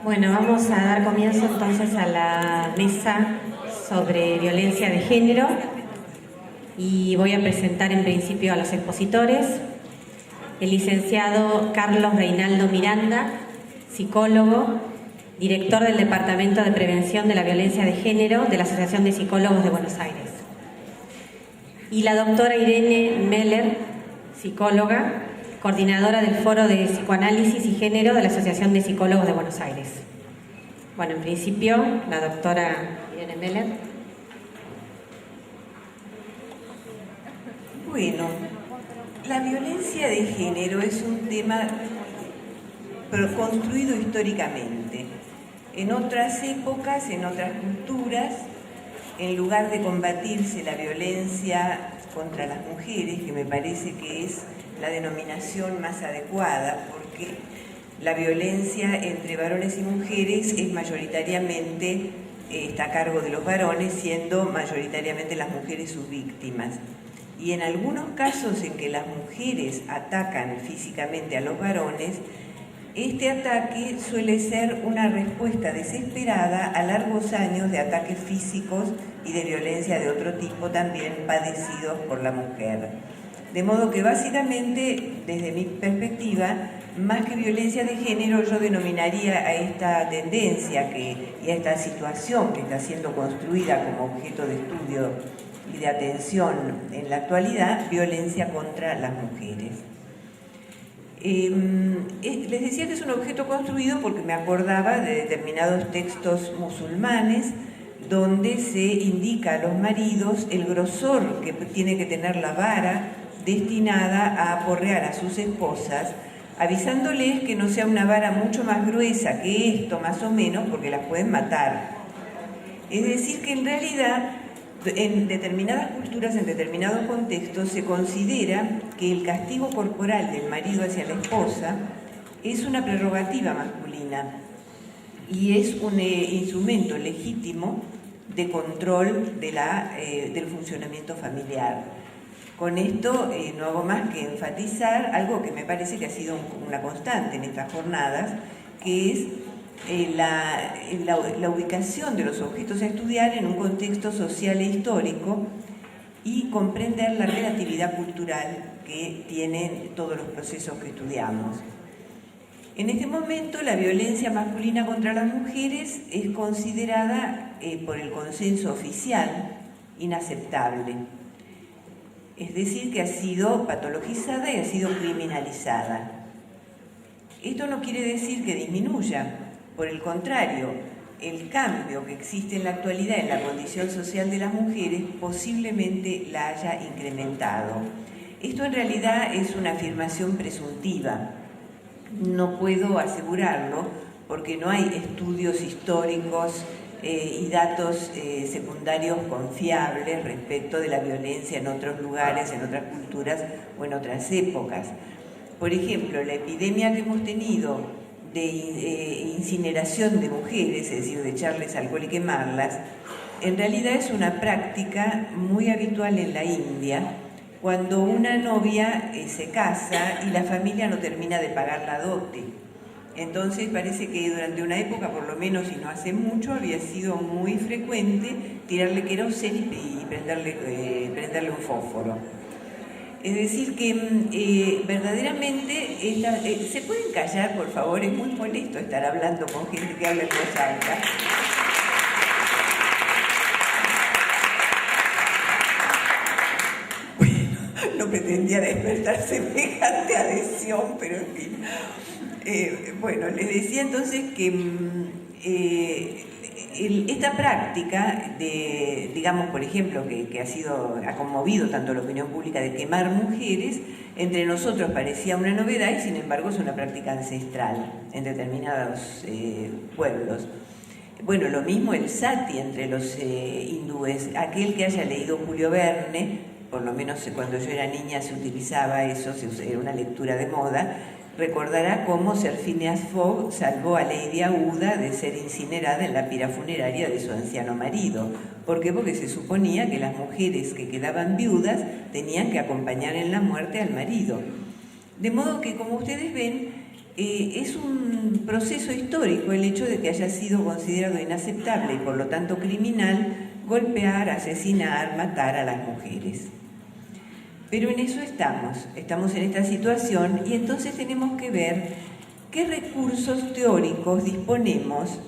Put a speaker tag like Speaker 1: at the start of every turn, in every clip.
Speaker 1: Bueno, vamos a dar comienzo entonces a la mesa sobre violencia de género y voy a presentar en principio a los expositores. El licenciado Carlos Reinaldo Miranda, psicólogo, director del Departamento de Prevención de la Violencia de Género de la Asociación de Psicólogos de Buenos Aires. Y la doctora Irene Meller, psicóloga, coordinadora del Foro de Psicoanálisis y Género de la Asociación de Psicólogos de Buenos Aires. Bueno, en principio, la doctora Irene Meller.
Speaker 2: Bueno, la violencia de género es un tema construido históricamente. En otras épocas, en otras culturas, en lugar de combatirse la violencia contra las mujeres, que me parece que es la denominación más adecuada, porque la violencia entre varones y mujeres es mayoritariamente, está a cargo de los varones, siendo mayoritariamente las mujeres sus víctimas. Y en algunos casos en que las mujeres atacan físicamente a los varones, este ataque suele ser una respuesta desesperada a largos años de ataques físicos y de violencia de otro tipo también padecidos por la mujer. De modo que básicamente, desde mi perspectiva, más que violencia de género, yo denominaría a esta tendencia y a esta situación que está siendo construida como objeto de estudio y de atención en la actualidad, violencia contra las mujeres. Les decía que es un objeto construido porque me acordaba de determinados textos musulmanes donde se indica a los maridos el grosor que tiene que tener la vara destinada a aporrear a sus esposas, avisándoles que no sea una vara mucho más gruesa que esto, más o menos, porque las pueden matar. Es decir, que en realidad en determinadas culturas, en determinados contextos, se considera que el castigo corporal del marido hacia la esposa es una prerrogativa masculina y es un instrumento legítimo de control del funcionamiento familiar. Con esto no hago más que enfatizar algo que me parece que ha sido una constante en estas jornadas, que es la ubicación de los objetos a estudiar en un contexto social e histórico y comprender la relatividad cultural que tienen todos los procesos que estudiamos. En este momento, la violencia masculina contra las mujeres es considerada por el consenso oficial inaceptable. Es decir, que ha sido patologizada y ha sido criminalizada. Esto no quiere decir que disminuya. Por el contrario, el cambio que existe en la actualidad en la condición social de las mujeres posiblemente la haya incrementado. Esto en realidad es una afirmación presuntiva. No puedo asegurarlo porque no hay estudios históricos y datos secundarios confiables respecto de la violencia en otros lugares, en otras culturas o en otras épocas. Por ejemplo, la epidemia que hemos tenido de incineración de mujeres, es decir, de echarles alcohol y quemarlas, en realidad es una práctica muy habitual en la India, cuando una novia se casa y la familia no termina de pagar la dote. Entonces parece que durante una época, por lo menos y no hace mucho, había sido muy frecuente tirarle queroseno y prenderle un fósforo. Es decir que verdaderamente, ¿se pueden callar, por favor? Es muy molesto estar hablando con gente que habla en voz alta. Bueno, no pretendía despertar semejante adhesión, pero en fin. Bueno, les decía entonces que esta práctica de, digamos, por ejemplo, que ha conmovido tanto la opinión pública de quemar mujeres, entre nosotros parecía una novedad y sin embargo es una práctica ancestral en determinados pueblos. Bueno, lo mismo el sati entre los hindúes. Aquel que haya leído Julio Verne, por lo menos cuando yo era niña se utilizaba eso, era una lectura de moda, recordará cómo Sir Phineas Fogg salvó a Lady Aouda de ser incinerada en la pira funeraria de su anciano marido. ¿Por qué? Porque se suponía que las mujeres que quedaban viudas tenían que acompañar en la muerte al marido. De modo que, como ustedes ven, es un proceso histórico el hecho de que haya sido considerado inaceptable y por lo tanto criminal golpear, asesinar, matar a las mujeres. Pero en eso estamos en esta situación y entonces tenemos que ver qué recursos teóricos disponemos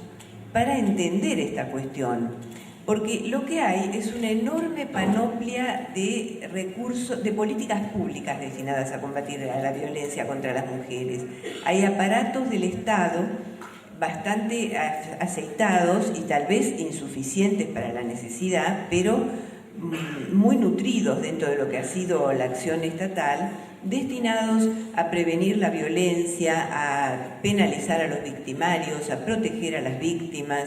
Speaker 2: para entender esta cuestión. Porque lo que hay es una enorme panoplia de recursos, de políticas públicas destinadas a combatir la violencia contra las mujeres. Hay aparatos del Estado bastante aceitados y tal vez insuficientes para la necesidad, pero muy nutridos dentro de lo que ha sido la acción estatal, destinados a prevenir la violencia, a penalizar a los victimarios, a proteger a las víctimas.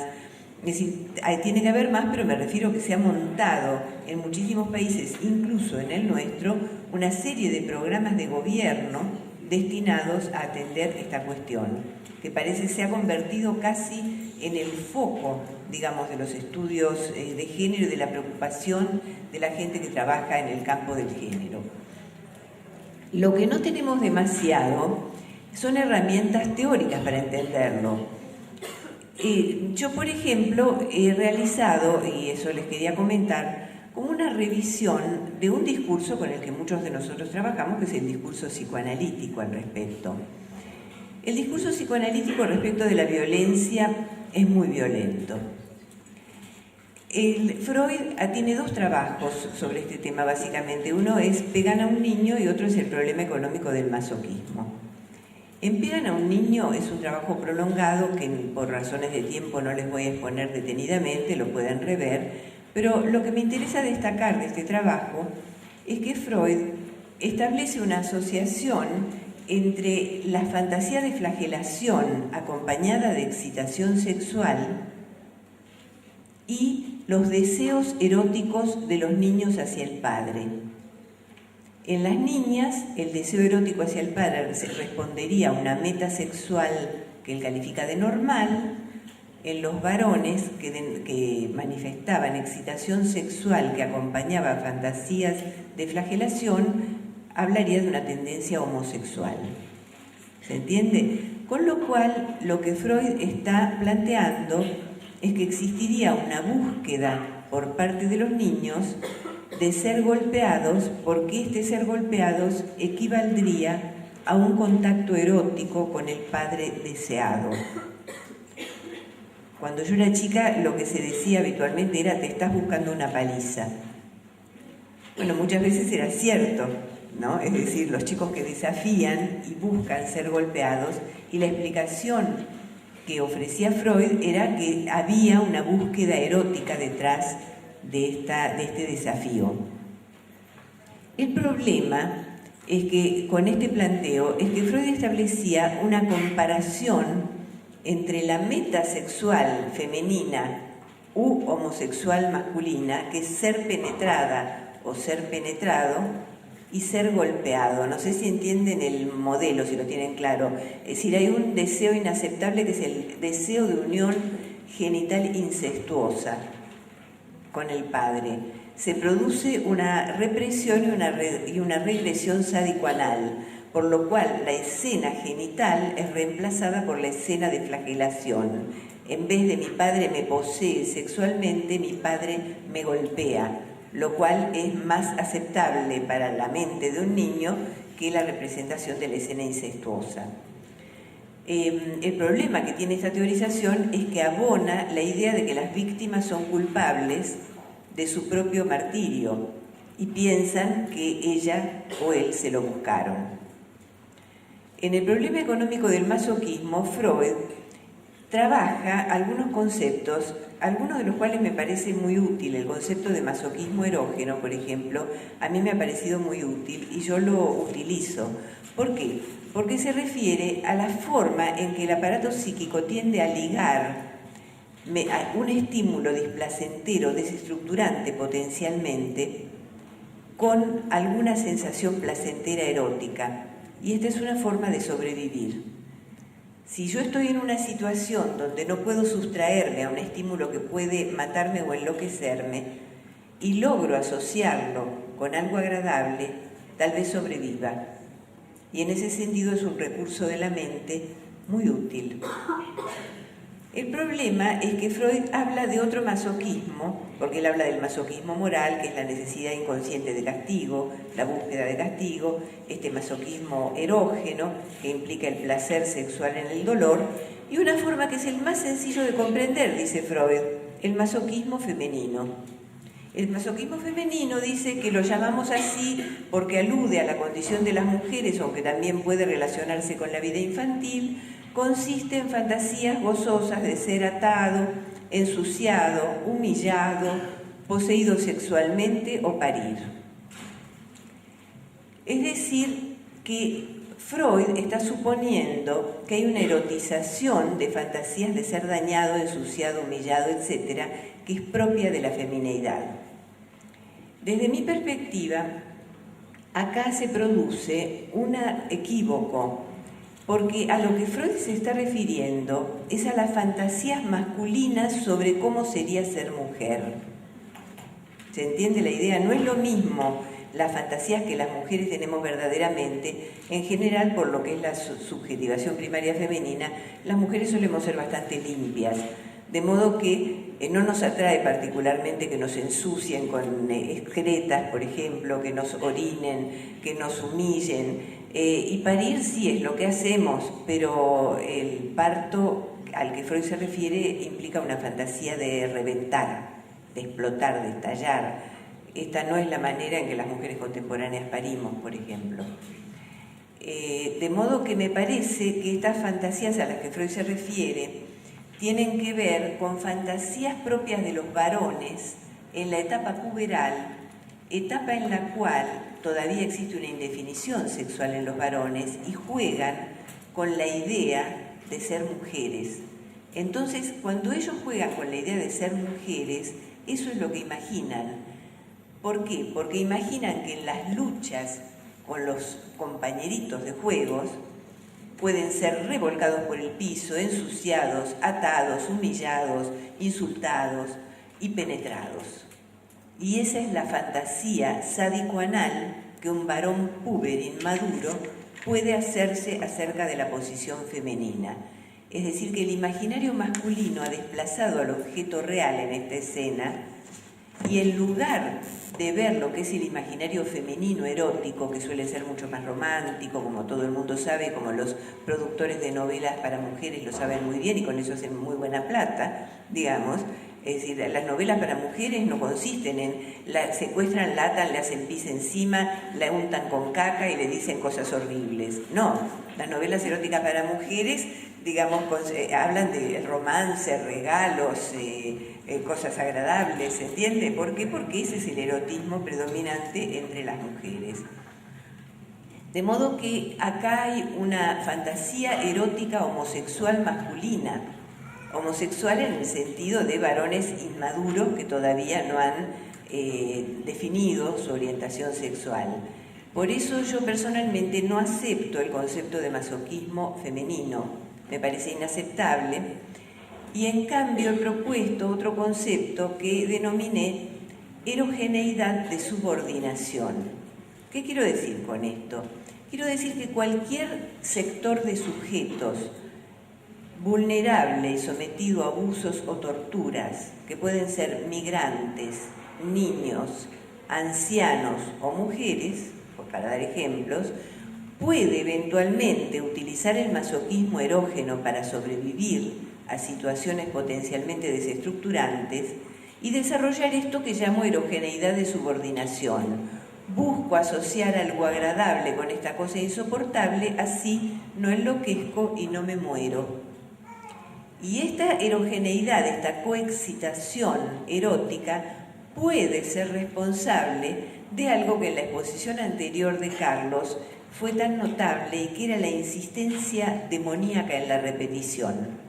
Speaker 2: Es decir, tiene que haber más, pero me refiero a que se ha montado en muchísimos países, incluso en el nuestro, una serie de programas de gobierno destinados a atender esta cuestión, que parece se ha convertido casi en el foco, digamos, de los estudios de género y de la preocupación de la gente que trabaja en el campo del género. Lo que no tenemos demasiado son herramientas teóricas para entenderlo. Yo, por ejemplo, he realizado, y eso les quería comentar, como una revisión de un discurso con el que muchos de nosotros trabajamos, que es el discurso psicoanalítico al respecto. El discurso psicoanalítico respecto de la violencia es muy violento. Freud tiene dos trabajos sobre este tema, básicamente. Uno es Pegan a un niño y otro es el problema económico del masoquismo. En Pegan a un niño es un trabajo prolongado que por razones de tiempo no les voy a exponer detenidamente, lo pueden rever, pero lo que me interesa destacar de este trabajo es que Freud establece una asociación entre la fantasía de flagelación acompañada de excitación sexual y los deseos eróticos de los niños hacia el padre. En las niñas, el deseo erótico hacia el padre respondería a una meta sexual que él califica de normal. En los varones que manifestaban excitación sexual que acompañaba a fantasías de flagelación, hablaría de una tendencia homosexual. ¿Se entiende? Con lo cual, lo que Freud está planteando es que existiría una búsqueda por parte de los niños de ser golpeados, porque este ser golpeados equivaldría a un contacto erótico con el padre deseado. Cuando yo era chica, lo que se decía habitualmente era: te estás buscando una paliza. Bueno, muchas veces era cierto, ¿no? Es decir, los chicos que desafían y buscan ser golpeados, y la explicación que ofrecía Freud era que había una búsqueda erótica detrás de este desafío. El problema es que con este planteo es que Freud establecía una comparación entre la meta sexual femenina u homosexual masculina, que es ser penetrada o ser penetrado, y ser golpeado. No sé si entienden el modelo, si lo tienen claro. Es decir, hay un deseo inaceptable que es el deseo de unión genital incestuosa con el padre. Se produce una represión y una regresión sádico-anal, por lo cual la escena genital es reemplazada por la escena de flagelación. En vez de mi padre me posee sexualmente, mi padre me golpea, lo cual es más aceptable para la mente de un niño que la representación de la escena incestuosa. El problema que tiene esta teorización es que abona la idea de que las víctimas son culpables de su propio martirio y piensan que ella o él se lo buscaron. En el problema económico del masoquismo, Freud trabaja algunos conceptos, algunos de los cuales me parece muy útil. El concepto de masoquismo erógeno, por ejemplo, a mí me ha parecido muy útil y yo lo utilizo. ¿Por qué? Porque se refiere a la forma en que el aparato psíquico tiende a ligar a un estímulo displacentero, desestructurante potencialmente, con alguna sensación placentera erótica. Y esta es una forma de sobrevivir. Si yo estoy en una situación donde no puedo sustraerme a un estímulo que puede matarme o enloquecerme y logro asociarlo con algo agradable, tal vez sobreviva. y en ese sentido es un recurso de la mente muy útil. El problema es que Freud habla de otro masoquismo, porque él habla del masoquismo moral, que es la necesidad inconsciente de castigo, la búsqueda de castigo, este masoquismo erógeno, que implica el placer sexual en el dolor, y una forma que es el más sencillo de comprender, dice Freud, el masoquismo femenino. El masoquismo femenino dice que lo llamamos así porque alude a la condición de las mujeres, aunque también puede relacionarse con la vida infantil. Consiste en fantasías gozosas de ser atado, ensuciado, humillado, poseído sexualmente o parir. Es decir, que Freud está suponiendo que hay una erotización de fantasías de ser dañado, ensuciado, humillado, etc., que es propia de la femineidad. Desde mi perspectiva, acá se produce un equívoco, porque a lo que Freud se está refiriendo es a las fantasías masculinas sobre cómo sería ser mujer. ¿Se entiende la idea? No es lo mismo las fantasías que las mujeres tenemos verdaderamente. En general, por lo que es la subjetivación primaria femenina, las mujeres solemos ser bastante limpias, de modo que no nos atrae particularmente que nos ensucien con excretas, por ejemplo, que nos orinen, que nos humillen. Y parir sí es lo que hacemos, pero el parto al que Freud se refiere implica una fantasía de reventar, de explotar, de estallar. Esta no es la manera en que las mujeres contemporáneas parimos, por ejemplo. De modo que me parece que estas fantasías a las que Freud se refiere tienen que ver con fantasías propias de los varones en la etapa puberal, etapa en la cual todavía existe una indefinición sexual en los varones y juegan con la idea de ser mujeres. Entonces, cuando ellos juegan con la idea de ser mujeres, eso es lo que imaginan. ¿Por qué? Porque imaginan que en las luchas con los compañeritos de juegos pueden ser revolcados por el piso, ensuciados, atados, humillados, insultados y penetrados. Y esa es la fantasía sádico-anal que un varón puber inmaduro puede hacerse acerca de la posición femenina. Es decir, que el imaginario masculino ha desplazado al objeto real en esta escena y en lugar de ver lo que es el imaginario femenino erótico, que suele ser mucho más romántico, como todo el mundo sabe, como los productores de novelas para mujeres lo saben muy bien y con eso hacen muy buena plata, digamos. Es decir, las novelas para mujeres no consisten en secuestran, la atan, le hacen pis encima, la untan con caca y le dicen cosas horribles. No, las novelas eróticas para mujeres, digamos, hablan de romance, regalos, cosas agradables, ¿se entiende? ¿Por qué? Porque ese es el erotismo predominante entre las mujeres. De modo que acá hay una fantasía erótica homosexual masculina, homosexual en el sentido de varones inmaduros que todavía no han definido su orientación sexual. Por eso yo personalmente no acepto el concepto de masoquismo femenino, me parece inaceptable, y en cambio he propuesto otro concepto que denominé erogeneidad de subordinación. ¿Qué quiero decir con esto? Quiero decir que cualquier sector de sujetos vulnerable y sometido a abusos o torturas, que pueden ser migrantes, niños, ancianos o mujeres, para dar ejemplos, puede eventualmente utilizar el masoquismo erógeno para sobrevivir a situaciones potencialmente desestructurantes y desarrollar esto que llamo erogeneidad de subordinación. Busco asociar algo agradable con esta cosa insoportable, así no enloquezco y no me muero. Y esta erogeneidad, esta coexcitación erótica, puede ser responsable de algo que en la exposición anterior de Carlos fue tan notable y que era la insistencia demoníaca en la repetición.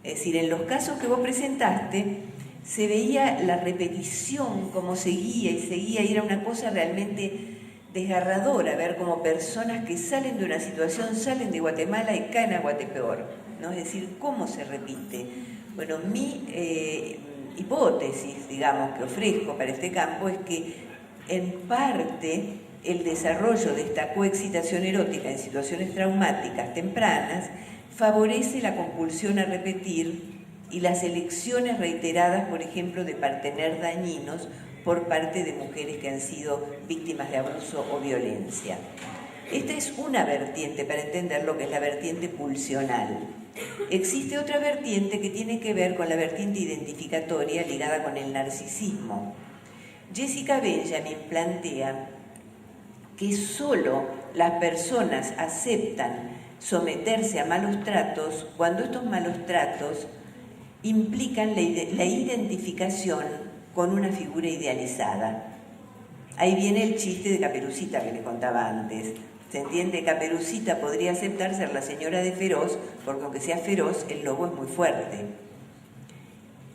Speaker 2: Es decir, en los casos que vos presentaste, se veía la repetición como seguía y seguía, y era una cosa realmente desgarradora ver cómo personas que salen de una situación, salen de Guatemala y caen a Guatepeor, ¿no? Es decir, ¿cómo se repite? Bueno, mi hipótesis, digamos, que ofrezco para este campo es que en parte el desarrollo de esta coexcitación erótica en situaciones traumáticas tempranas favorece la compulsión a repetir y las elecciones reiteradas, por ejemplo, de partener dañinos por parte de mujeres que han sido víctimas de abuso o violencia. Esta es una vertiente para entender lo que es la vertiente pulsional. Existe otra vertiente que tiene que ver con la vertiente identificatoria ligada con el narcisismo. Jessica Benjamin plantea que solo las personas aceptan someterse a malos tratos cuando estos malos tratos implican la identificación con una figura idealizada. Ahí viene el chiste de Caperucita que les contaba antes. Se entiende, Caperucita podría aceptar ser la señora de Feroz, porque aunque sea feroz, el lobo es muy fuerte.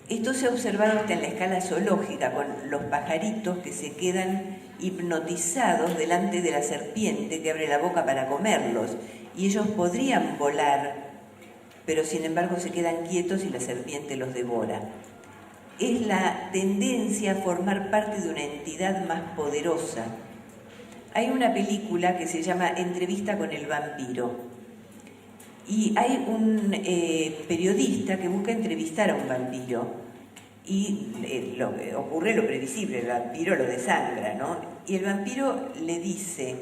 Speaker 2: Esto se ha observado hasta en la escala zoológica, con los pajaritos que se quedan hipnotizados delante de la serpiente que abre la boca para comerlos. Y ellos podrían volar, pero sin embargo se quedan quietos y la serpiente los devora. Es la tendencia a formar parte de una entidad más poderosa. Hay una película que se llama Entrevista con el vampiro y hay un periodista que busca entrevistar a un vampiro y ocurre lo previsible, el vampiro lo desangra, ¿no? Y el vampiro le dice: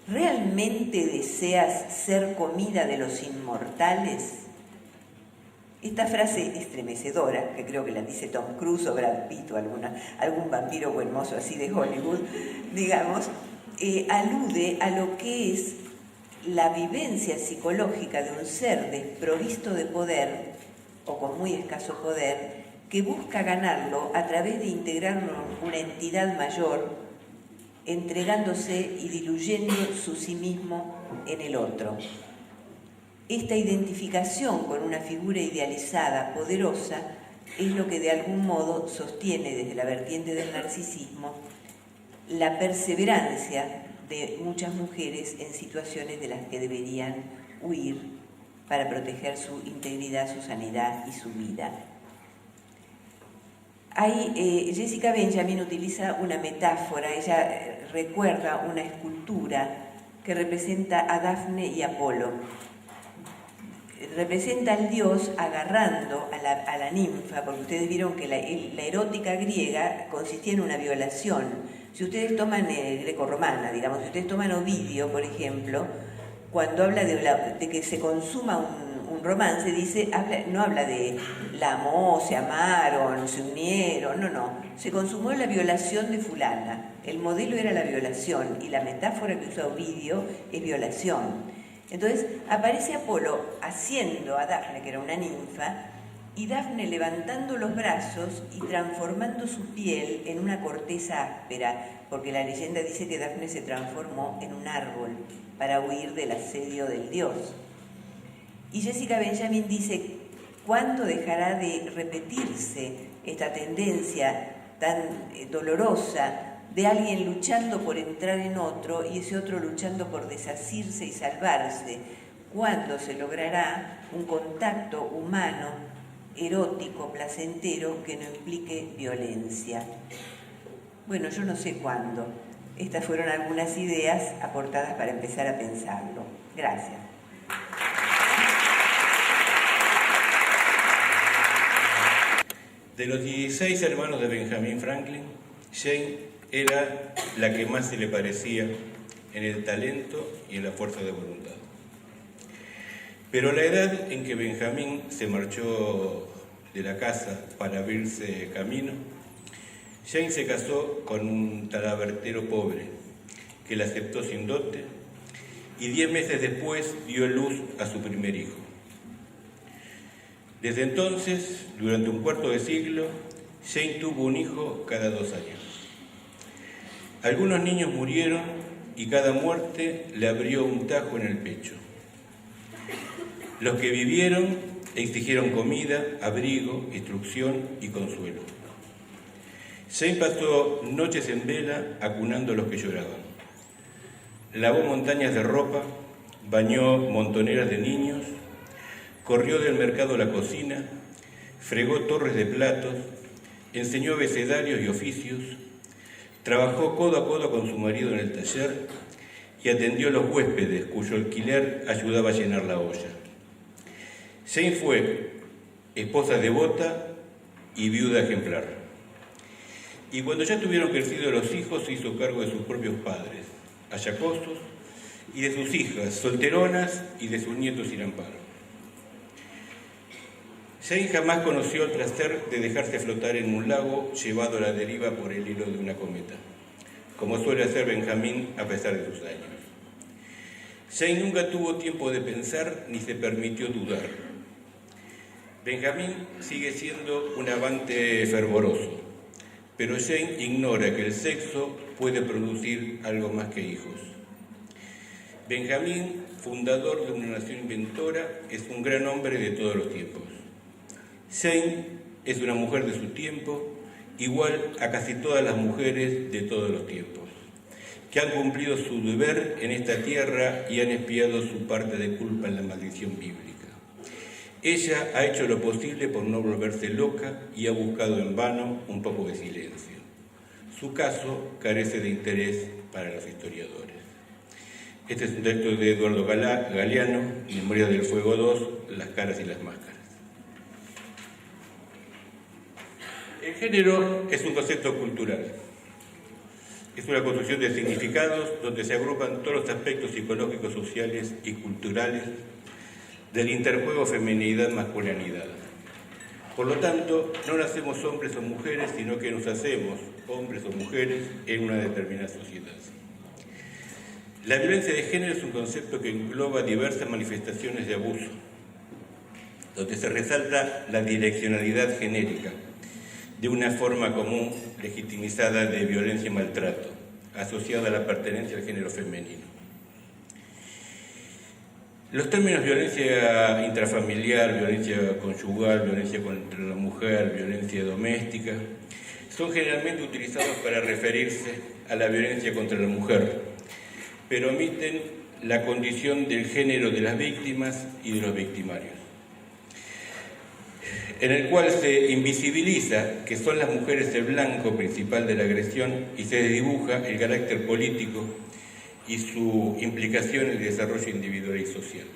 Speaker 2: ¿realmente deseas ser comida de los inmortales? Esta frase estremecedora, que creo que la dice Tom Cruise o Brad Pitt o algún vampiro o hermoso así de Hollywood, digamos, alude a lo que es la vivencia psicológica de un ser desprovisto de poder o con muy escaso poder que busca ganarlo a través de integrar una entidad mayor, entregándose y diluyendo su sí mismo en el otro. Esta identificación con una figura idealizada, poderosa, es lo que de algún modo sostiene desde la vertiente del narcisismo la perseverancia de muchas mujeres en situaciones de las que deberían huir para proteger su integridad, su sanidad y su vida. Jessica Benjamin utiliza una metáfora, ella recuerda una escultura que representa a Dafne y Apolo. Representa al dios agarrando a la ninfa, porque ustedes vieron que la erótica griega consistía en una violación. Si ustedes toman grecorromana, digamos, si ustedes toman Ovidio, por ejemplo, cuando habla de que se consuma un romance, no habla de la amó, se amaron, se unieron, no, se consumó la violación de fulana. El modelo era la violación y la metáfora que usa Ovidio es violación. Entonces aparece Apolo haciendo a Dafne, que era una ninfa, y Dafne levantando los brazos y transformando su piel en una corteza áspera, porque la leyenda dice que Dafne se transformó en un árbol para huir del asedio del dios. Y Jessica Benjamin dice: ¿cuándo dejará de repetirse esta tendencia tan dolorosa de alguien luchando por entrar en otro y ese otro luchando por desasirse y salvarse? ¿Cuándo se logrará un contacto humano, erótico, placentero, que no implique violencia? Bueno, yo no sé cuándo. Estas fueron algunas ideas aportadas para empezar a pensarlo. Gracias.
Speaker 3: De los 16 hermanos de Benjamin Franklin, Jane era la que más se le parecía en el talento y en la fuerza de voluntad. Pero a la edad en que Benjamín se marchó de la casa para abrirse camino, Jane se casó con un talabartero pobre que la aceptó sin dote y 10 meses después dio luz a su primer hijo. Desde entonces, durante un cuarto de siglo, Jane tuvo un hijo cada 2 años. Algunos niños murieron y cada muerte le abrió un tajo en el pecho. Los que vivieron exigieron comida, abrigo, instrucción y consuelo. Jane pasó noches en vela acunando a los que lloraban. Lavó montañas de ropa, bañó montoneras de niños, corrió del mercado a la cocina, fregó torres de platos, enseñó abecedarios y oficios, Trabajó codo a codo con su marido en el taller y atendió a los huéspedes cuyo alquiler ayudaba a llenar la olla. Jane fue esposa devota y viuda ejemplar. Y cuando ya tuvieron crecidos los hijos, se hizo cargo de sus propios padres, ayacosos, y de sus hijas, solteronas, y de sus nietos sin amparo. Jane jamás conoció el placer de dejarse flotar en un lago llevado a la deriva por el hilo de una cometa, como suele hacer Benjamín a pesar de sus años. Jane nunca tuvo tiempo de pensar ni se permitió dudar. Benjamín sigue siendo un amante fervoroso, pero Jane ignora que el sexo puede producir algo más que hijos. Benjamín, fundador de una nación inventora, es un gran hombre de todos los tiempos. Jane es una mujer de su tiempo, igual a casi todas las mujeres de todos los tiempos, que han cumplido su deber en esta tierra y han expiado su parte de culpa en la maldición bíblica. Ella ha hecho lo posible por no volverse loca y ha buscado en vano un poco de silencio. Su caso carece de interés para los historiadores. Este es un texto de Eduardo Galeano, Memoria del Fuego 2, Las caras y las máscaras. El género es un concepto cultural. Es una construcción de significados donde se agrupan todos los aspectos psicológicos, sociales y culturales del interjuego feminidad-masculinidad. Por lo tanto, no nacemos hombres o mujeres, sino que nos hacemos hombres o mujeres en una determinada sociedad. La violencia de género es un concepto que engloba diversas manifestaciones de abuso, donde se resalta la direccionalidad genérica de una forma común legitimizada de violencia y maltrato, asociada a la pertenencia al género femenino. Los términos violencia intrafamiliar, violencia conyugal, violencia contra la mujer, violencia doméstica, son generalmente utilizados para referirse a la violencia contra la mujer, pero omiten la condición del género de las víctimas y de los victimarios, en el cual se invisibiliza que son las mujeres el blanco principal de la agresión y se desdibuja el carácter político y su implicación en el desarrollo individual y social.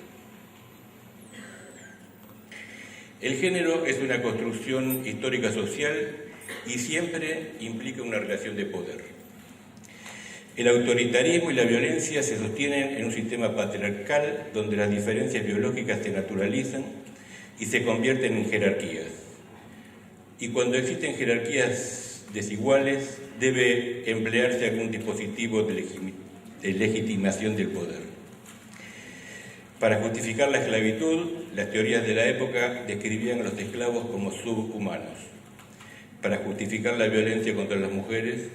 Speaker 3: El género es una construcción histórica social y siempre implica una relación de poder. El autoritarismo y la violencia se sostienen en un sistema patriarcal donde las diferencias biológicas se naturalizan y se convierten en jerarquías. Y cuando existen jerarquías desiguales, debe emplearse algún dispositivo de legitimación del poder. Para justificar la esclavitud, las teorías de la época describían a los esclavos como subhumanos. Para justificar la violencia contra las mujeres,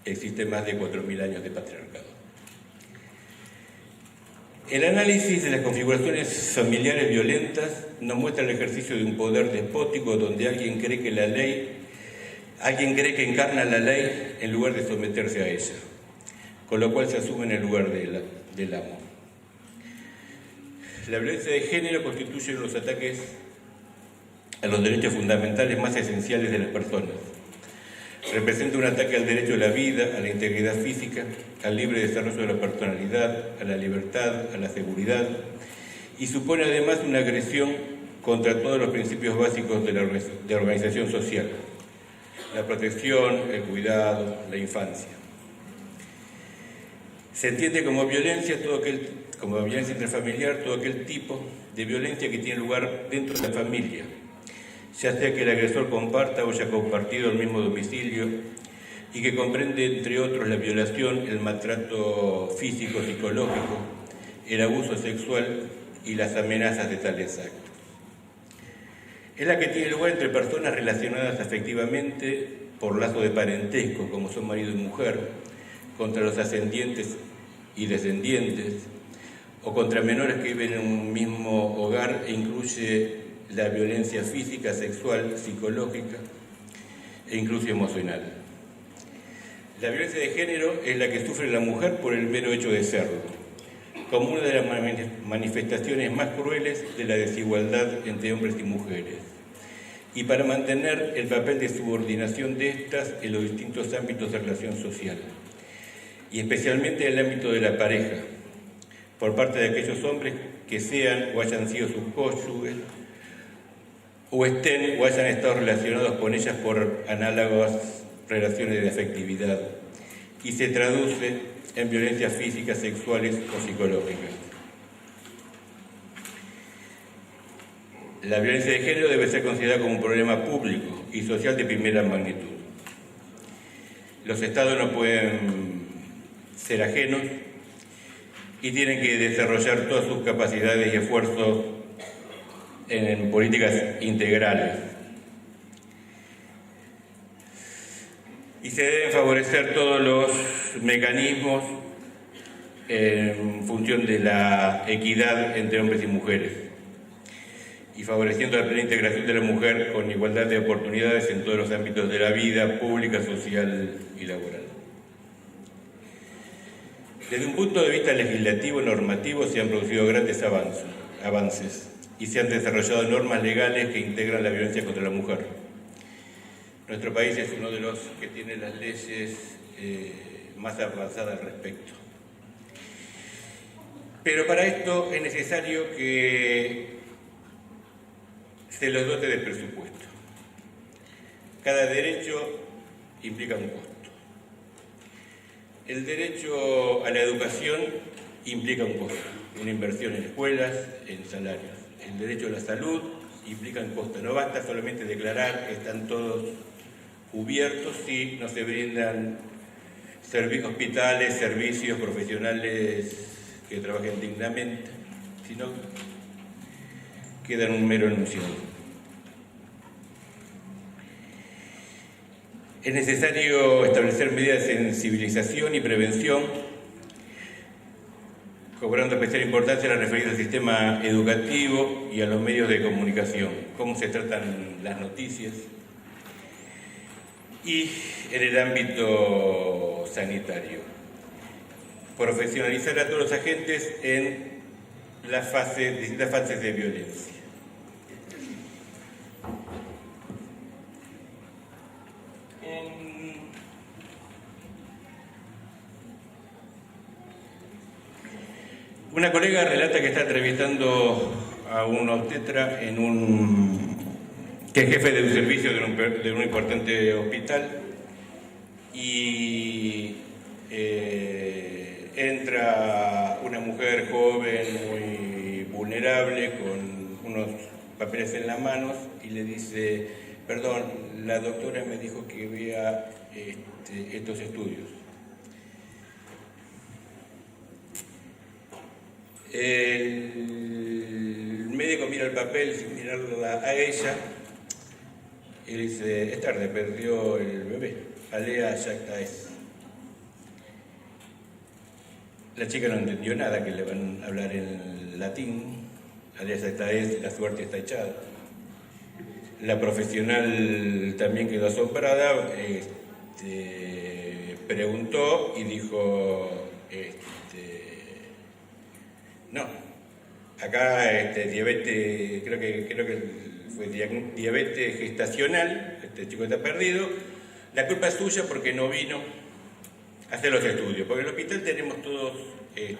Speaker 3: existen más de 4.000 años de patriarcado. El análisis de las configuraciones familiares violentas nos muestra el ejercicio de un poder despótico donde alguien cree que encarna la ley en lugar de someterse a ella, con lo cual se asume en el lugar del amo. La violencia de género constituye uno de los ataques a los derechos fundamentales más esenciales de las personas. Representa un ataque al derecho a la vida, a la integridad física, al libre desarrollo de la personalidad, a la libertad, a la seguridad, y supone además una agresión contra todos los principios básicos de organización social: la protección, el cuidado, la infancia. Se entiende como violencia intrafamiliar todo aquel tipo de violencia que tiene lugar dentro de la familia, ya sea que el agresor comparta o haya compartido el mismo domicilio, y que comprende, entre otros, la violación, el maltrato físico, psicológico, el abuso sexual y las amenazas de tales actos. Es la que tiene lugar entre personas relacionadas afectivamente por lazo de parentesco, como son marido y mujer, contra los ascendientes y descendientes, o contra menores que viven en un mismo hogar, e incluye la violencia física, sexual, psicológica e incluso emocional. La violencia de género es la que sufre la mujer por el mero hecho de serlo, como una de las manifestaciones más crueles de la desigualdad entre hombres y mujeres, y para mantener el papel de subordinación de estas en los distintos ámbitos de relación social, y especialmente en el ámbito de la pareja, por parte de aquellos hombres que sean o hayan sido sus cónyuges, o estén o hayan estado relacionados con ellas por análogas relaciones de afectividad, y se traduce en violencias físicas, sexuales o psicológicas. La violencia de género debe ser considerada como un problema público y social de primera magnitud. Los Estados no pueden ser ajenos y tienen que desarrollar todas sus capacidades y esfuerzos en políticas integrales. Y se deben favorecer todos los mecanismos en función de la equidad entre hombres y mujeres, y favoreciendo la plena integración de la mujer con igualdad de oportunidades en todos los ámbitos de la vida pública, social y laboral. Desde un punto de vista legislativo y normativo se han producido grandes avances y se han desarrollado normas legales que integran la violencia contra la mujer. Nuestro país es uno de los que tiene las leyes más avanzadas al respecto. Pero para esto es necesario que se los dote de presupuesto. Cada derecho implica un costo. El derecho a la educación implica un costo, una inversión en escuelas, en salarios. El derecho a la salud implica un costo. No basta solamente declarar que están todos cubiertos si no se brindan hospitales, servicios profesionales que trabajen dignamente, sino queda en un mero enunciado. Es necesario establecer medidas de sensibilización y prevención, cobrando especial importancia a la referida al sistema educativo y a los medios de comunicación, cómo se tratan las noticias, y en el ámbito sanitario. Profesionalizar a todos los agentes en las distintas fases de violencia. Una colega relata que está entrevistando a un obstetra que es jefe de un servicio de un importante hospital, y entra una mujer joven muy vulnerable con unos papeles en las manos y le dice: perdón, la doctora me dijo que vea estos estudios. El médico mira el papel sin mirarla a ella y le dice: es tarde, perdió el bebé, alea jacta es. La chica no entendió nada, que le van a hablar en latín. Alea jacta es, la suerte está echada. La profesional también quedó asombrada, preguntó y dijo: no, acá diabetes, creo que fue diabetes gestacional, este chico está perdido, la culpa es suya porque no vino a hacer los estudios, porque en el hospital tenemos todos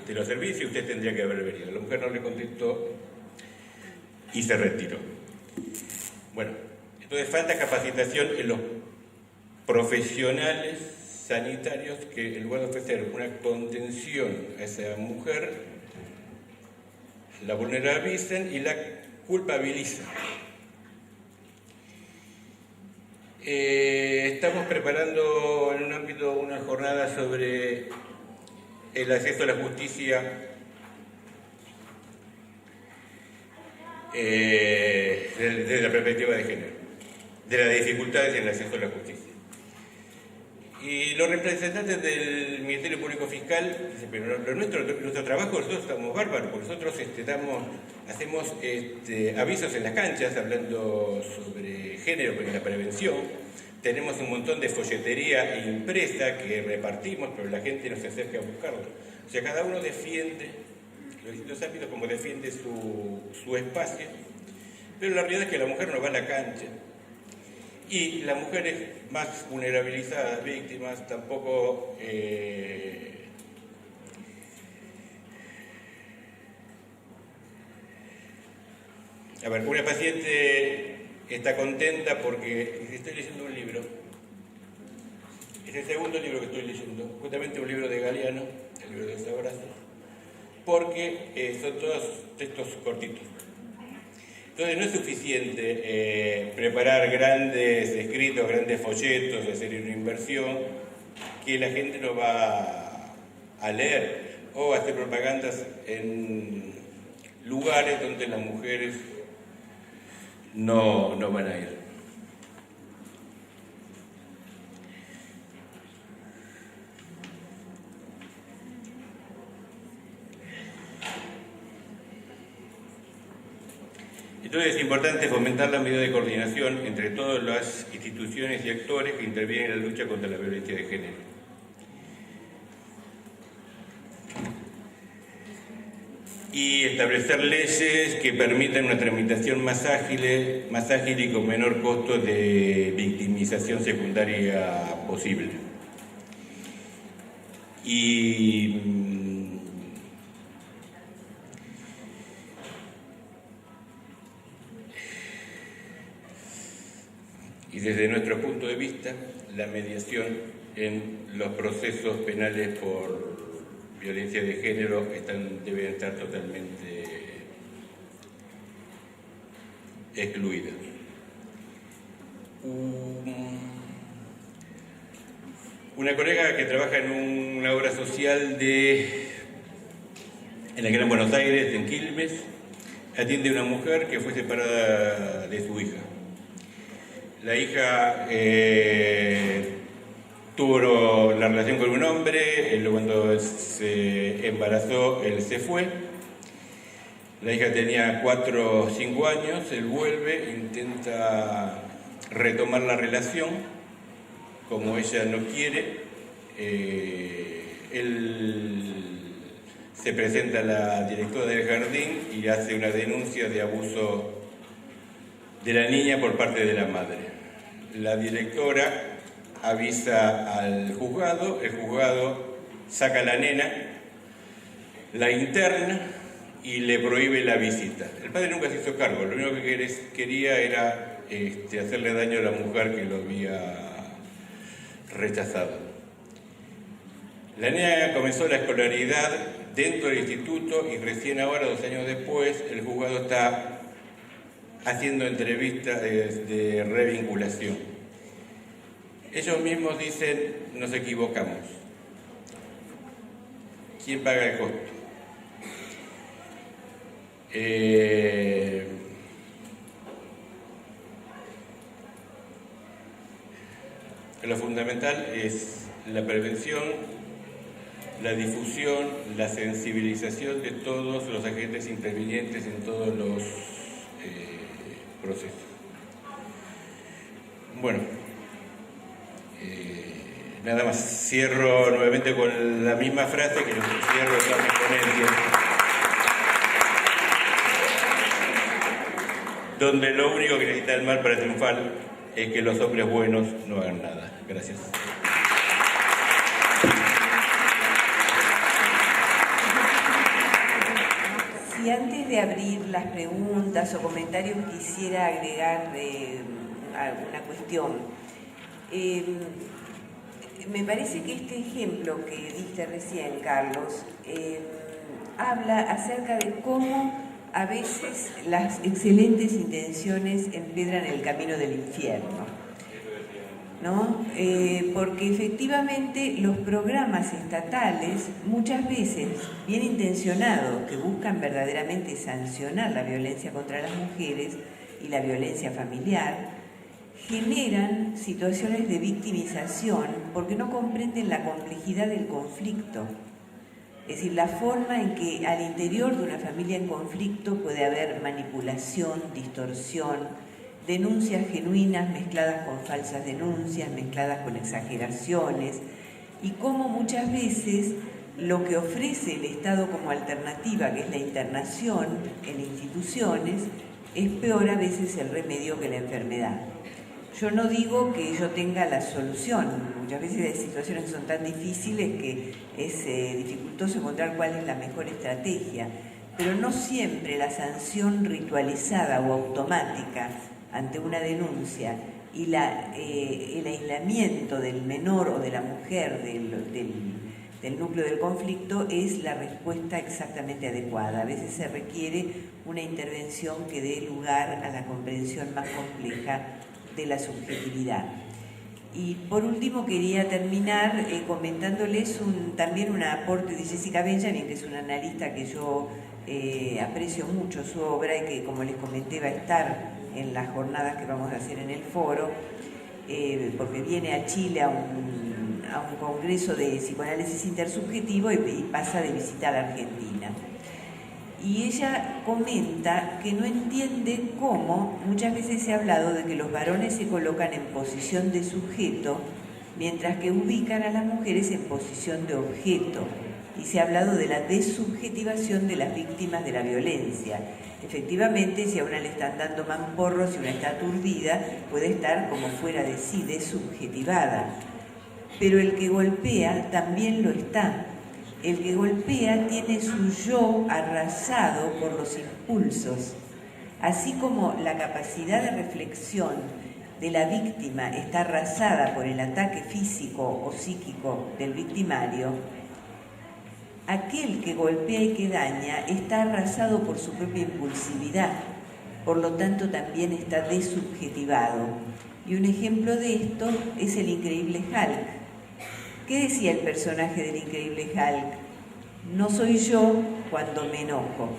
Speaker 3: los servicios y usted tendría que haber venido. La mujer no le contestó y se retiró. Bueno, entonces falta capacitación en los profesionales sanitarios que, en lugar de ofrecer una contención a esa mujer, la vulnerabilizan y la culpabilizan. Estamos preparando en un ámbito una jornada sobre el acceso a la justicia desde la perspectiva de género, de las dificultades en el acceso a la justicia. Y los representantes del Ministerio Público Fiscal dicen: pero nuestro trabajo, nosotros estamos bárbaros, porque nosotros hacemos avisos en las canchas hablando sobre género en la prevención, tenemos un montón de folletería impresa que repartimos, pero la gente no se acerca a buscarlo. O sea, cada uno defiende los distintos ámbitos como defiende su espacio, pero la realidad es que la mujer no va a la cancha, Y las mujeres más vulnerabilizadas, víctimas, tampoco a ver, una paciente está contenta porque dice, estoy leyendo un libro. Es el segundo libro que estoy leyendo, justamente un libro de Galeano, el libro de Sabrazo, porque son todos textos cortitos. Entonces no es suficiente preparar grandes escritos, grandes folletos, hacer una inversión que la gente no va a leer, o hacer propagandas en lugares donde las mujeres no van a ir. Entonces es importante fomentar la medida de coordinación entre todas las instituciones y actores que intervienen en la lucha contra la violencia de género. Y establecer leyes que permitan una tramitación más ágil y con menor costo de victimización secundaria posible. Y desde nuestro punto de vista, la mediación en los procesos penales por violencia de género deben estar totalmente excluidas. Una colega que trabaja en una obra social en la Gran Buenos Aires, en Quilmes, atiende a una mujer que fue separada de su hija. La hija tuvo la relación con un hombre, cuando se embarazó él se fue. La hija tenía 4 o 5 años, él vuelve, intenta retomar la relación, como ella no quiere, él se presenta a la directora del jardín y hace una denuncia de abuso de la niña por parte de la madre. La directora avisa al juzgado, el juzgado saca a la nena, la interna y le prohíbe la visita. El padre nunca se hizo cargo, lo único que quería era hacerle daño a la mujer que lo había rechazado. La nena comenzó la escolaridad dentro del instituto y recién ahora, 2 años después, el juzgado está haciendo entrevistas de revinculación. Ellos mismos dicen, nos equivocamos. ¿Quién paga el costo? Lo fundamental es la prevención, la difusión, la sensibilización de todos los agentes intervinientes en todos los procesos. Bueno, nada más. Cierro nuevamente con la misma frase que cierro toda mi ponencia, donde lo único que necesita el mal para triunfar es que los hombres buenos no hagan nada. Gracias.
Speaker 2: Y antes de abrir las preguntas o comentarios quisiera agregar alguna cuestión. Me parece que este ejemplo que diste recién, Carlos, habla acerca de cómo a veces las excelentes intenciones empedran el camino del infierno, ¿no? Porque efectivamente los programas estatales, muchas veces bien intencionados, que buscan verdaderamente sancionar la violencia contra las mujeres y la violencia familiar, generan situaciones de victimización porque no comprenden la complejidad del conflicto. Es decir, la forma en que al interior de una familia en conflicto puede haber manipulación, distorsión, denuncias genuinas mezcladas con falsas denuncias, mezcladas con exageraciones, y cómo muchas veces lo que ofrece el Estado como alternativa, que es la internación en instituciones, es peor a veces el remedio que la enfermedad. Yo no digo que yo tenga la solución. Muchas veces hay situaciones que son tan difíciles que es dificultoso encontrar cuál es la mejor estrategia. Pero no siempre la sanción ritualizada o automática ante una denuncia y el aislamiento del menor o de la mujer del núcleo del conflicto es la respuesta exactamente adecuada. A veces se requiere una intervención que dé lugar a la comprensión más compleja de la subjetividad. Y por último quería terminar comentándoles también un aporte de Jessica Benjamin, que es una analista que yo aprecio mucho su obra y que, como les comenté, va a estar en las jornadas que vamos a hacer en el foro, porque viene a Chile a un congreso de psicoanálisis intersubjetivo y pasa de visitar a Argentina. Y ella comenta que no entiende cómo muchas veces se ha hablado de que los varones se colocan en posición de sujeto, mientras que ubican a las mujeres en posición de objeto. Y se ha hablado de la desubjetivación de las víctimas de la violencia. Efectivamente, si a una le están dando mamporros, si una está aturdida, puede estar como fuera de sí, desubjetivada. Pero el que golpea también lo está. El que golpea tiene su yo arrasado por los impulsos. Así como la capacidad de reflexión de la víctima está arrasada por el ataque físico o psíquico del victimario, aquel que golpea y que daña está arrasado por su propia impulsividad, por lo tanto también está desubjetivado. Y un ejemplo de esto es el increíble Hulk. ¿Qué decía el personaje del increíble Hulk? No soy yo cuando me enojo.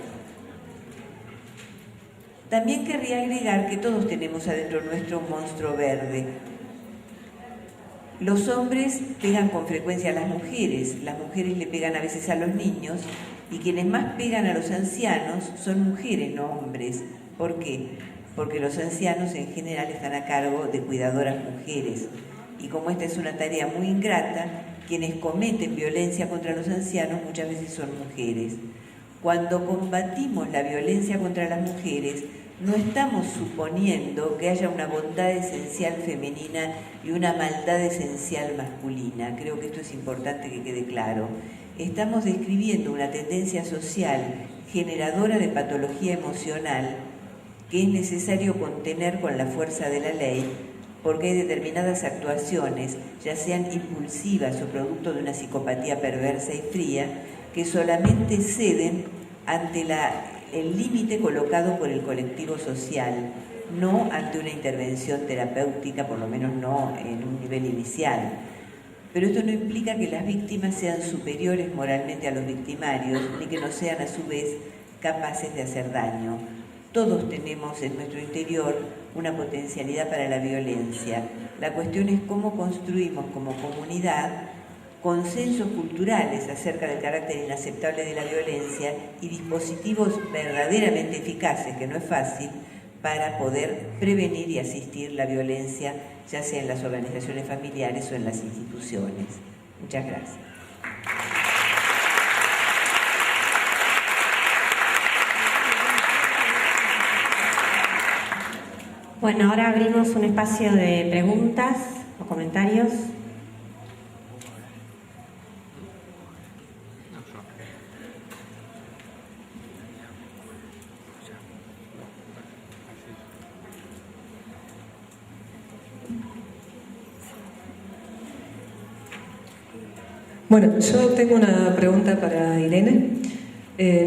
Speaker 2: También querría agregar que todos tenemos adentro nuestro un monstruo verde. Los hombres pegan con frecuencia a las mujeres le pegan a veces a los niños, y quienes más pegan a los ancianos son mujeres, no hombres. ¿Por qué? Porque los ancianos en general están a cargo de cuidadoras mujeres. Y como esta es una tarea muy ingrata, quienes cometen violencia contra los ancianos muchas veces son mujeres. Cuando combatimos la violencia contra las mujeres, no estamos suponiendo que haya una bondad esencial femenina y una maldad esencial masculina. Creo que esto es importante que quede claro. Estamos describiendo una tendencia social generadora de patología emocional que es necesario contener con la fuerza de la ley, porque hay determinadas actuaciones, ya sean impulsivas o producto de una psicopatía perversa y fría, que solamente ceden ante el límite colocado por el colectivo social, no ante una intervención terapéutica, por lo menos no en un nivel inicial. Pero esto no implica que las víctimas sean superiores moralmente a los victimarios, ni que no sean a su vez capaces de hacer daño. Todos tenemos en nuestro interior una potencialidad para la violencia. La cuestión es cómo construimos como comunidad consensos culturales acerca del carácter inaceptable de la violencia y dispositivos verdaderamente eficaces, que no es fácil, para poder prevenir y asistir la violencia, ya sea en las organizaciones familiares o en las instituciones. Muchas gracias.
Speaker 1: Bueno, ahora abrimos un espacio de preguntas o comentarios.
Speaker 4: Bueno, yo tengo una pregunta para Irene.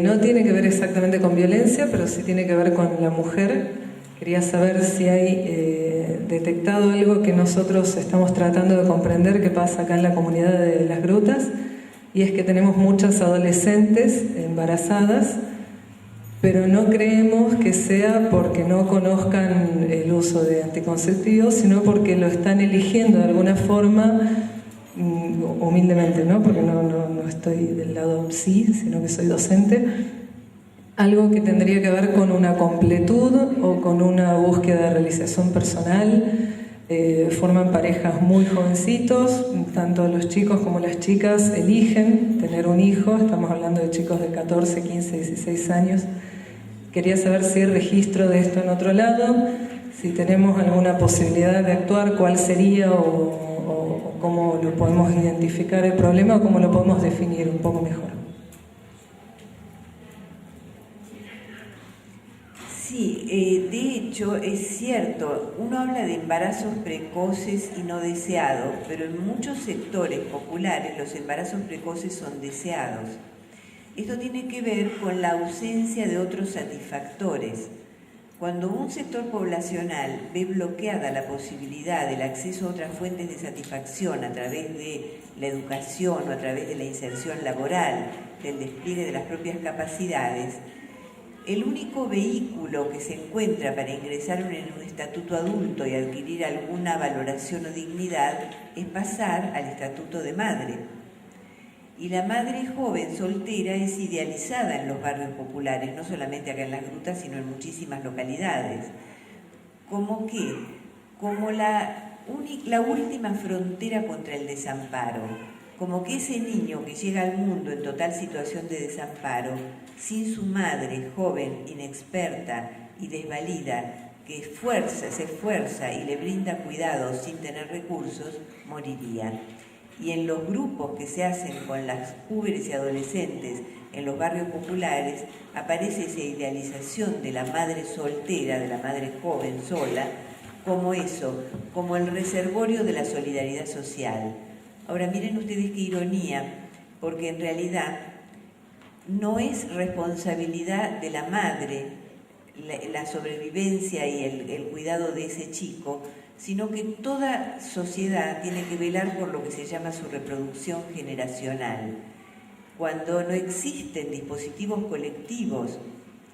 Speaker 4: No tiene que ver exactamente con violencia, pero sí tiene que ver con la mujer. Quería saber si hay detectado algo que nosotros estamos tratando de comprender que pasa acá en la comunidad de Las Grutas, y es que tenemos muchas adolescentes embarazadas, pero no creemos que sea porque no conozcan el uso de anticonceptivos, sino porque lo están eligiendo de alguna forma, humildemente, ¿no? Porque no estoy del lado sí, sino que soy docente. Algo que tendría que ver con una completud o con una búsqueda de realización personal. Forman parejas muy jovencitos, tanto los chicos como las chicas eligen tener un hijo. Estamos hablando de chicos de 14, 15, 16 años. Quería saber si hay registro de esto en otro lado. si tenemos alguna posibilidad de actuar, cuál sería o cómo lo podemos identificar el problema o cómo lo podemos definir un poco mejor.
Speaker 2: Sí, de hecho es cierto, uno habla de embarazos precoces y no deseados, pero en muchos sectores populares los embarazos precoces son deseados. Esto tiene que ver con la ausencia de otros satisfactores. Cuando un sector poblacional ve bloqueada la posibilidad del acceso a otras fuentes de satisfacción a través de la educación o a través de la inserción laboral, del despliegue de las propias capacidades, el único vehículo que se encuentra para ingresar en un estatuto adulto y adquirir alguna valoración o dignidad es pasar al estatuto de madre. Y la madre joven soltera es idealizada en los barrios populares, no solamente acá en Las Grutas, sino en muchísimas localidades. ¿Cómo qué? Como la última frontera contra el desamparo. Como que ese niño que llega al mundo en total situación de desamparo, sin su madre joven, inexperta y desvalida, que se esfuerza y le brinda cuidados sin tener recursos, moriría. Y en los grupos que se hacen con las jóvenes y adolescentes en los barrios populares, aparece esa idealización de la madre soltera, de la madre joven sola, como eso, como el reservorio de la solidaridad social. Ahora miren ustedes qué ironía, porque en realidad no es responsabilidad de la madre la sobrevivencia y el cuidado de ese chico, sino que toda sociedad tiene que velar por lo que se llama su reproducción generacional. Cuando no existen dispositivos colectivos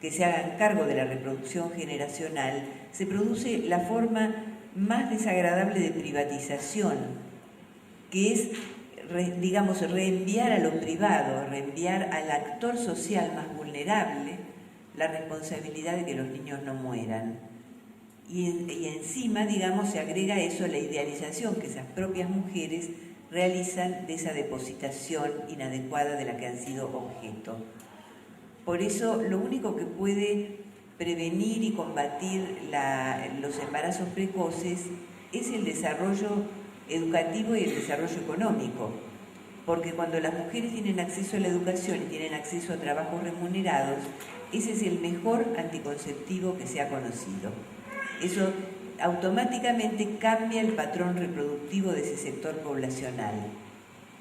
Speaker 2: que se hagan cargo de la reproducción generacional, se produce la forma más desagradable de privatización, que es, digamos, reenviar a lo privado, reenviar al actor social más vulnerable la responsabilidad de que los niños no mueran. Y encima, digamos, se agrega a eso la idealización que esas propias mujeres realizan de esa depositación inadecuada de la que han sido objeto. Por eso, lo único que puede prevenir y combatir los embarazos precoces es el desarrollo educativo y el desarrollo económico, porque cuando las mujeres tienen acceso a la educación y tienen acceso a trabajos remunerados, ese es el mejor anticonceptivo que se ha conocido. Eso automáticamente cambia el patrón reproductivo de ese sector poblacional,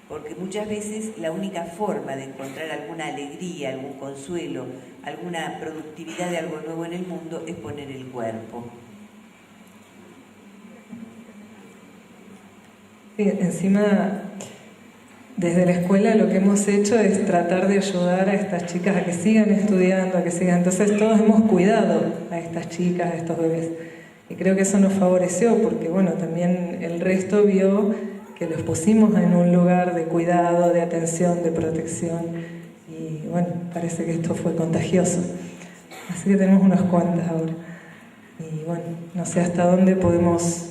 Speaker 2: porque muchas veces la única forma de encontrar alguna alegría, algún consuelo, alguna productividad de algo nuevo en el mundo es poner el cuerpo.
Speaker 4: Sí, encima, desde la escuela lo que hemos hecho es tratar de ayudar a estas chicas a que sigan estudiando, a que sigan. Entonces todos hemos cuidado a estas chicas, a estos bebés. Y creo que eso nos favoreció porque, bueno, también el resto vio que los pusimos en un lugar de cuidado, de atención, de protección. Y, bueno, parece que esto fue contagioso. Así que tenemos unas cuantas ahora. Y, bueno, no sé hasta dónde podemos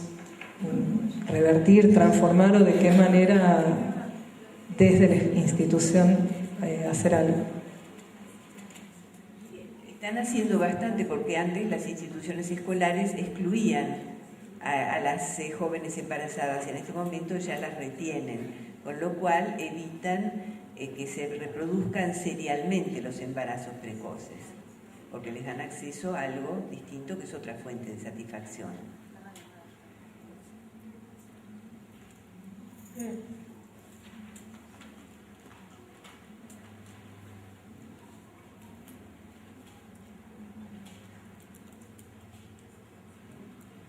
Speaker 4: revertir, transformar o de qué manera desde la institución hacer algo.
Speaker 2: Están haciendo bastante porque antes las instituciones escolares excluían a las jóvenes embarazadas y en este momento ya las retienen, con lo cual evitan que se reproduzcan serialmente los embarazos precoces, porque les dan acceso a algo distinto que es otra fuente de satisfacción.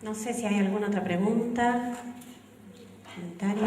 Speaker 1: No sé si hay alguna otra pregunta, comentario.